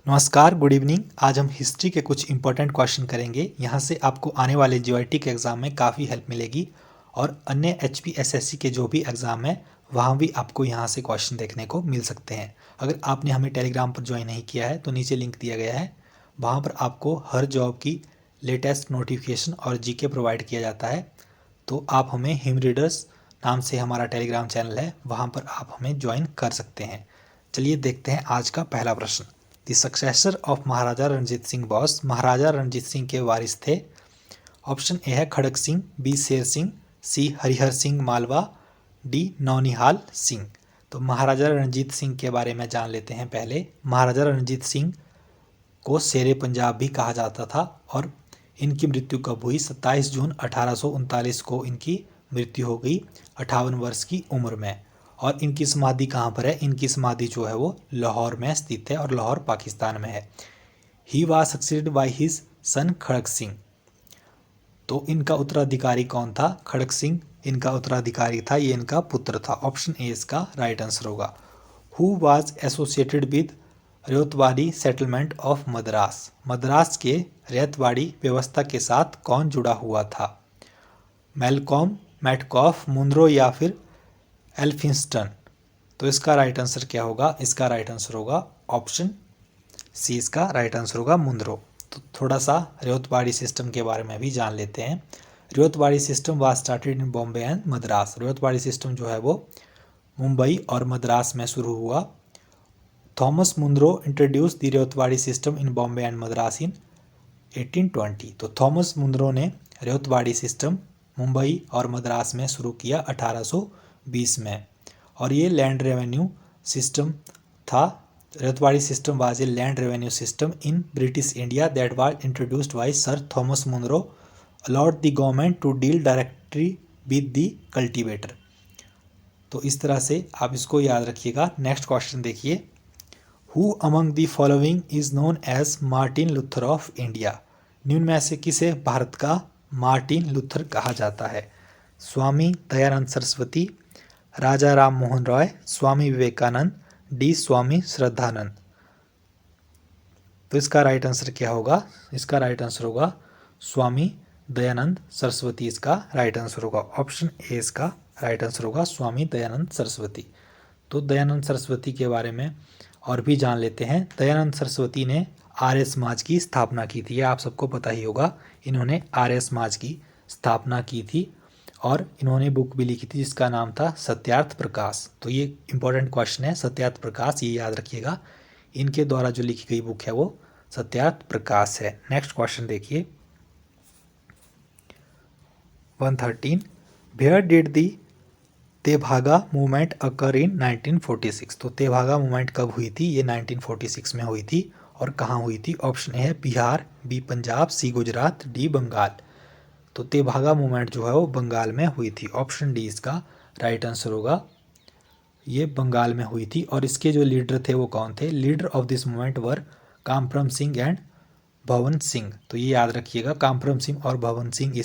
नमस्कार, good evening. आज हम हिस्ट्री के कुछ इंपॉर्टेंट क्वेश्चन करेंगे। यहाँ से आपको आने वाले जीआईटी के एग्ज़ाम में काफ़ी हेल्प मिलेगी और अन्य एचपीएसएससी के जो भी एग्ज़ाम है वहाँ भी आपको यहाँ से क्वेश्चन देखने को मिल सकते हैं। अगर आपने हमें टेलीग्राम पर ज्वाइन नहीं किया है तो नीचे लिंक दिया गया है, वहाँ पर आपको हर जॉब की लेटेस्ट नोटिफिकेशन और जीके प्रोवाइड किया जाता है। तो आप हमें हिम रीडर्स नाम से हमारा टेलीग्राम चैनल है, वहाँ पर आप हमें ज्वाइन कर सकते हैं। चलिए देखते हैं आज का पहला प्रश्न। द सक्सेसर ऑफ महाराजा रणजीत सिंह बोस महाराजा रणजीत सिंह के वारिस थे। ऑप्शन ए है खड़क सिंह, बी शेर सिंह, सी हरिहर सिंह मालवा, डी नौनिहाल सिंह। तो महाराजा रणजीत सिंह के बारे में जान लेते हैं। पहले महाराजा रणजीत सिंह को शेरे पंजाब भी कहा जाता था और इनकी मृत्यु कब हुई? 27 जून 1839 को इनकी मृत्यु हो गई 58 वर्ष की उम्र में। और इनकी समाधि कहाँ पर है? इनकी समाधि जो है वो लाहौर में स्थित है और लाहौर पाकिस्तान में है। He was succeeded by his son Kharak Singh. तो इनका उत्तराधिकारी कौन था? खड़क सिंह इनका उत्तराधिकारी था, ये इनका पुत्र था। ऑप्शन ए इसका राइट आंसर होगा। Who was associated with Ryotwari settlement of Madras. Madras के रयतवाड़ी व्यवस्था के साथ कौन जुड़ा हुआ था? मैलकॉम, मैटकॉफ, मुनरो या फिर एल्फिंस्टन। तो इसका राइट आंसर क्या होगा? इसका राइट आंसर होगा ऑप्शन सी, इसका राइट आंसर होगा मुनरो। तो थोड़ा सा रयतवाड़ी सिस्टम के बारे में भी जान लेते हैं। Ryotwari system was started in Bombay and Madras. Ryotwari system जो है वो मुंबई और मद्रास में शुरू हुआ। Thomas Munro introduce the Ryotwari system in Bombay and Madras in 1820। तो थॉमस मुनरो ने रयतवाड़ी सिस्टम मुंबई और मद्रास में शुरू किया 1820 में। और ये लैंड रेवेन्यू सिस्टम था। Ryotwari system was a land revenue system in British India that was introduced by sir Thomas Munro, allowed the government to deal directly with the cultivator. तो इस तरह से आप इसको याद रखिएगा। नेक्स्ट क्वेश्चन देखिए। Who among the following is known as Martin Luther of India. निम्न में से किसे भारत का मार्टिन लूथर कहा जाता है? स्वामी दयानंद सरस्वती, राजा राम मोहन रॉय, स्वामी विवेकानंद, डी स्वामी श्रद्धानंद। तो इसका राइट आंसर क्या होगा? इसका राइट आंसर होगा स्वामी दयानंद सरस्वती। इसका राइट आंसर होगा ऑप्शन ए, इसका राइट आंसर होगा स्वामी दयानंद सरस्वती। तो दयानंद सरस्वती के बारे में और भी जान लेते हैं। दयानंद सरस्वती ने आर्य समाज की स्थापना की थी, आप सबको पता ही होगा। इन्होंने आर्य समाज की स्थापना की थी और इन्होंने बुक भी लिखी थी जिसका नाम था सत्यार्थ प्रकाश। तो ये इंपॉर्टेंट क्वेश्चन है, सत्यार्थ प्रकाश, ये याद रखिएगा। इनके द्वारा जो लिखी गई बुक है वो सत्यार्थ प्रकाश है। नेक्स्ट क्वेश्चन देखिए 113। Where did the Tebhaga movement occur in 1946। तो तेभागा मूवमेंट कब हुई थी? ये 1946 में हुई थी। और कहाँ हुई थी? ऑप्शन ए है बिहार, बी पंजाब, सी गुजरात, डी बंगाल। तो तेभागा मूवमेंट जो है वो बंगाल में हुई थी। ऑप्शन डी इसका राइट आंसर होगा। ये बंगाल में हुई थी। और इसके जो लीडर थे वो कौन थे? Leader of this movement were Kampram Singh and Bhavan Singh. तो ये याद रखिएगा, कामप्रम सिंह और भवन सिंह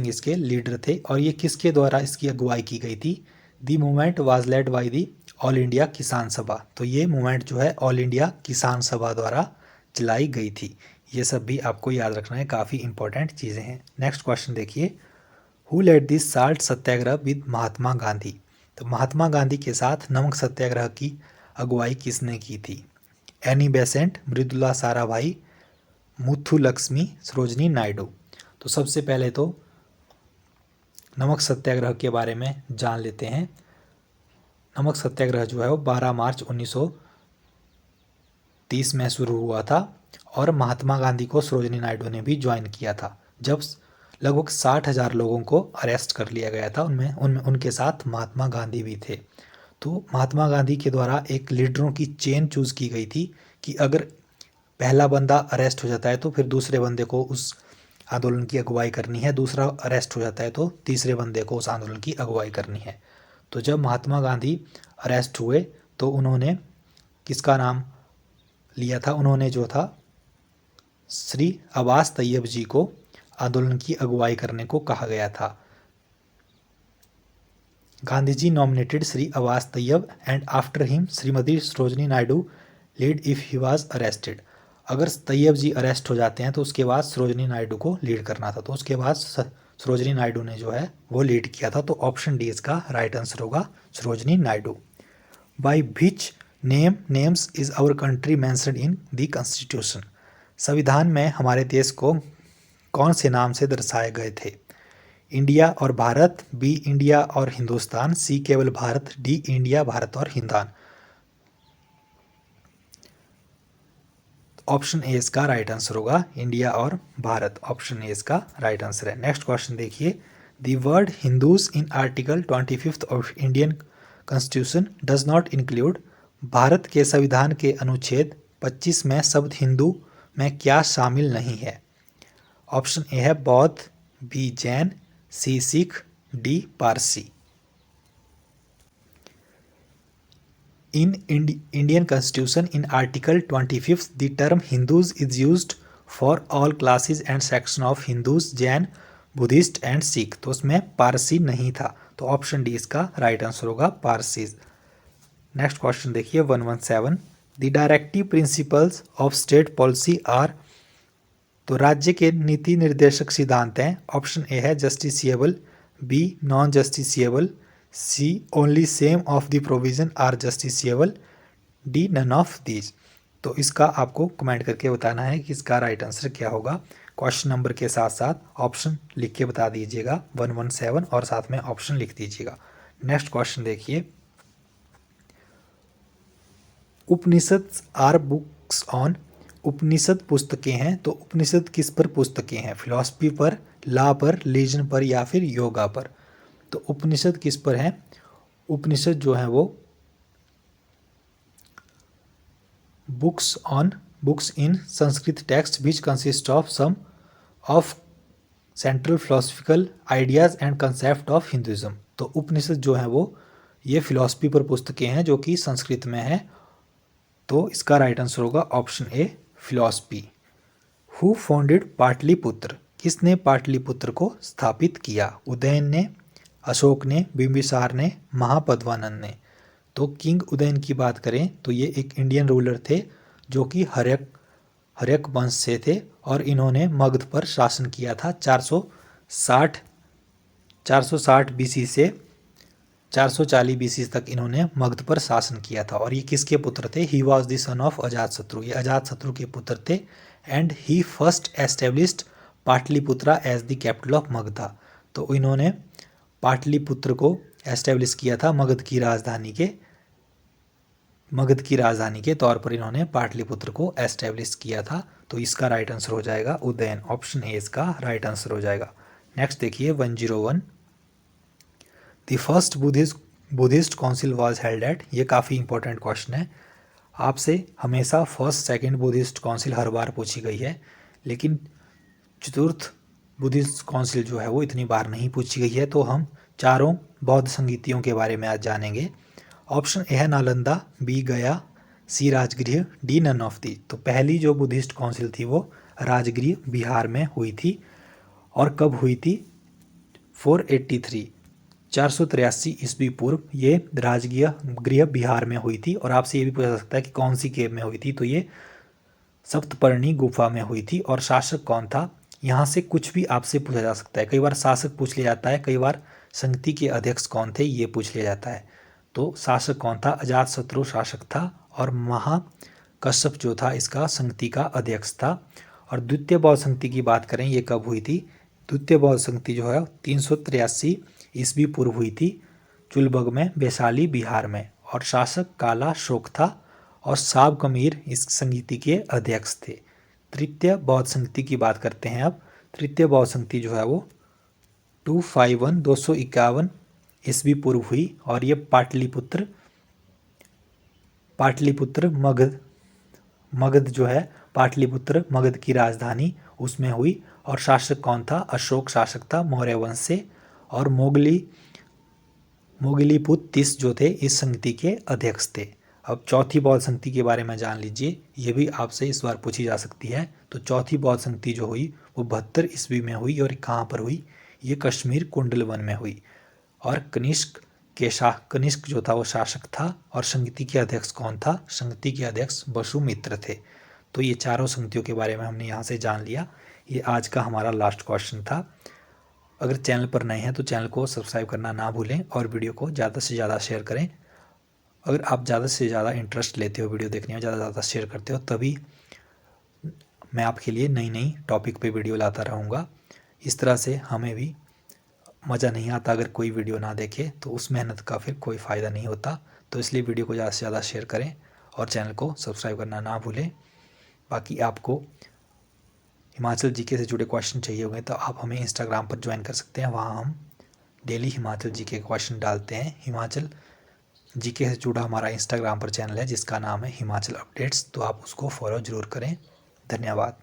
इसके लीडर थे। और ये किसके द्वारा इसकी अगुवाई की गई थी? The movement was led by the all India Kisan Sabha. तो ये मूवमेंट जो है ऑल इंडिया किसान सभा द्वारा चलाई गई थी। ये सब भी आपको याद रखना है, काफ़ी इंपॉर्टेंट चीज़ें हैं। नेक्स्ट क्वेश्चन देखिए। Who led this salt Satyagraha with Mahatma Gandhi. तो महात्मा गांधी के साथ नमक सत्याग्रह की अगुवाई किसने की थी? Annie Besant, Mridula Sarabhai, Muthu Lakshmi, Sarojini Naidu. तो सबसे पहले तो नमक सत्याग्रह के बारे में जान लेते हैं। नमक सत्याग्रह जो है वो 12 मार्च 1930 में शुरू हुआ था और महात्मा गांधी को सरोजनी नायडू ने भी ज्वाइन किया था। जब लगभग 60,000 लोगों को अरेस्ट कर लिया गया था, उनमें उनके साथ महात्मा गांधी भी थे। तो महात्मा गांधी के द्वारा एक लीडरों की चेन चूज़ की गई थी कि अगर पहला बंदा अरेस्ट हो जाता है तो फिर दूसरे बंदे को उस आंदोलन की अगुवाई करनी है, दूसरा अरेस्ट हो जाता है तो तीसरे बंदे को उस आंदोलन की अगुवाई करनी है। तो जब महात्मा गांधी अरेस्ट हुए तो उन्होंने किसका नाम लिया था? उन्होंने जो था श्री अब्बास तैयब जी को आंदोलन की अगुवाई करने को कहा गया था। Gandhi ji nominated Shri Abbas Tyab and after him Shrimati Sarojini Naidu lead if he was arrested. अगर तैयब जी अरेस्ट हो जाते हैं तो उसके बाद सरोजनी नायडू को लीड करना था, तो उसके बाद सरोजनी नायडू ने जो है वो लीड किया था। तो ऑप्शन डी इसका राइट आंसर होगा, Sarojini Naidu. By which names is our country mentioned in the constitution. संविधान में हमारे देश को कौन से नाम से दर्शाए गए थे? इंडिया और भारत, बी इंडिया और हिंदुस्तान, सी केवल भारत, डी इंडिया, भारत और हिंदुस्तान। ऑप्शन ए इसका राइट आंसर होगा, इंडिया और भारत। ऑप्शन ए इसका राइट आंसर है। नेक्स्ट क्वेश्चन देखिए, the word Hindus in article 25 of Indian constitution does not include. Bharat के संविधान के अनुच्छेद 25 में शब्द हिंदू में क्या शामिल नहीं है? ऑप्शन ए है बौद्ध, बी जैन, सी सिख, डी पारसी। In Indian Constitution, in Article 25, the term Hindus is used for all classes and section of Hindus, Jain, Buddhist and Sikh। तो उसमें पारसी नहीं था, तो ऑप्शन डी इसका राइट आंसर होगा, पारसी। नेक्स्ट क्वेश्चन देखिए 117, the directive principles of state policy are. तो राज्य के नीति निर्देशक सिद्धांत हैं। ऑप्शन ए है justiciable, B non justiciable, C only same of the provision are justiciable, D none of these. तो इसका आपको कमेंट करके बताना है कि इसका राइट आंसर क्या होगा। क्वेश्चन नंबर के साथ साथ ऑप्शन लिख के बता दीजिएगा 117 और साथ में ऑप्शन लिख दीजिएगा। नेक्स्ट क्वेश्चन देखिए, उपनिषद आर बुक्स ऑन। उपनिषद पुस्तकें हैं, तो उपनिषद किस पर पुस्तकें हैं? फिलॉसफी पर, लॉ पर, रिलीजन पर या फिर योगा पर? तो उपनिषद किस पर है? उपनिषद जो है वो books in Sanskrit text which consist of some of central philosophical ideas and concept of Hinduism. तो उपनिषद जो है वो ये फिलॉसफी पर पुस्तकें हैं जो कि संस्कृत में है। तो इसका राइट आंसर होगा option A, philosophy. Who founded Pataliputra. किसने पाटलिपुत्र को स्थापित किया? उदयन ने, अशोक ने, बिंबिसार ने, महापद्मानंद ने। तो किंग उदयन की बात करें तो ये एक इंडियन रूलर थे जो कि हर्यक वंश से थे और इन्होंने मगध पर शासन किया था 460 बीसी से 440 बीसी तक इन्होंने मगध पर शासन किया था। और ये किसके पुत्र थे? He was the son of Ajatashatru. ये अजातशत्रु के पुत्र थे। And he first established Pataliputra as the capital of Magadha. तो इन्होंने पाटलिपुत्र को एस्टेब्लिश किया था मगध की राजधानी के तौर पर इन्होंने पाटलिपुत्र को एस्टेब्लिश किया था। तो इसका राइट आंसर हो जाएगा उदयन। ऑप्शन ए इसका राइट आंसर हो जाएगा। नेक्स्ट देखिए 101, the first Buddhist council was held at. ये काफ़ी इंपॉर्टेंट क्वेश्चन है। आपसे हमेशा फर्स्ट सेकंड बुद्धिस्ट काउंसिल हर बार पूछी गई है, लेकिन चतुर्थ बुद्धिस्ट काउंसिल जो है वो इतनी बार नहीं पूछी गई है। तो हम चारों बौद्ध संगीतियों के बारे में आज जानेंगे। ऑप्शन ए है Nalanda, B Gaya, C Rajgriha, D none of the. तो पहली जो बुद्धिस्ट काउंसिल थी वो राजगृह बिहार में हुई थी। और कब हुई थी? 483 ईस्वी पूर्व ये राजगृह बिहार में हुई थी। और आपसे ये भी पूछा जा सकता है कि कौन सी केव में हुई थी? तो ये सप्तपर्णी गुफा में हुई थी। और शासक कौन था? यहाँ से कुछ भी आपसे पूछा जा सकता है। कई बार शासक पूछ लिया जाता है, कई बार संगति के अध्यक्ष कौन थे ये पूछ लिया जाता है। तो शासक कौन था? अजातशत्रु शासक था और महाकश्यप जो था इसका संगति का अध्यक्ष था। और द्वितीय बौद्ध संगति की बात करें, ये कब हुई थी? द्वितीय बौद्ध संगति जो है 383 ईस्वी पूर्व हुई थी चुलबग में, वैशाली बिहार में। और शासक काला शोक था और साब कमीर इस संगति के अध्यक्ष थे। तृतीय बौद्ध संगति की बात करते हैं अब। तृतीय बौद्ध संगति जो है वो 251 ईस्वी पूर्व हुई और ये पाटलिपुत्र मगध जो है, पाटलिपुत्र मगध की राजधानी उसमें हुई। और शासक कौन था? अशोक शासक था मौर्य वंश से। और मोगलीपुत्तिस जो थे इस संगति के अध्यक्ष थे। अब चौथी बौद्ध संगति के बारे में जान लीजिए, ये भी आपसे इस बार पूछी जा सकती है। तो चौथी बौद्ध संगति जो हुई वो 72 ईस्वी में हुई। और कहाँ पर हुई? ये कश्मीर कुंडल वन में हुई। और कनिष्क कनिष्क जो था वो शासक था, और संगति के अध्यक्ष कौन था? संगति के अध्यक्ष वसुमित्र थे। तो ये चारों संगतियों के बारे में हमने यहाँ से जान लिया। ये आज का हमारा लास्ट क्वेश्चन था। अगर चैनल पर नए हैं तो चैनल को सब्सक्राइब करना ना भूलें और वीडियो को ज़्यादा से ज़्यादा शेयर करें। अगर आप ज़्यादा से ज़्यादा इंटरेस्ट लेते हो वीडियो देखने में, ज़्यादा से ज़्यादा शेयर करते हो, तभी मैं आपके लिए नई नई टॉपिक पे वीडियो लाता रहूँगा। इस तरह से हमें भी मज़ा नहीं आता अगर कोई वीडियो ना देखे, तो उस मेहनत का फिर कोई फ़ायदा नहीं होता। तो इसलिए वीडियो को ज़्यादा से ज़्यादा शेयर करें और चैनल को सब्सक्राइब करना ना भूलें। बाकी आपको हिमाचल जीके से जुड़े क्वेश्चन चाहिए होंगे तो आप हमें इंस्टाग्राम पर ज्वाइन कर सकते हैं। वहाँ हम डेली हिमाचल जीके क्वेश्चन डालते हैं। हिमाचल जीके से जुड़ा हमारा इंस्टाग्राम पर चैनल है जिसका नाम है हिमाचल अपडेट्स, तो आप उसको फॉलो ज़रूर करें। धन्यवाद।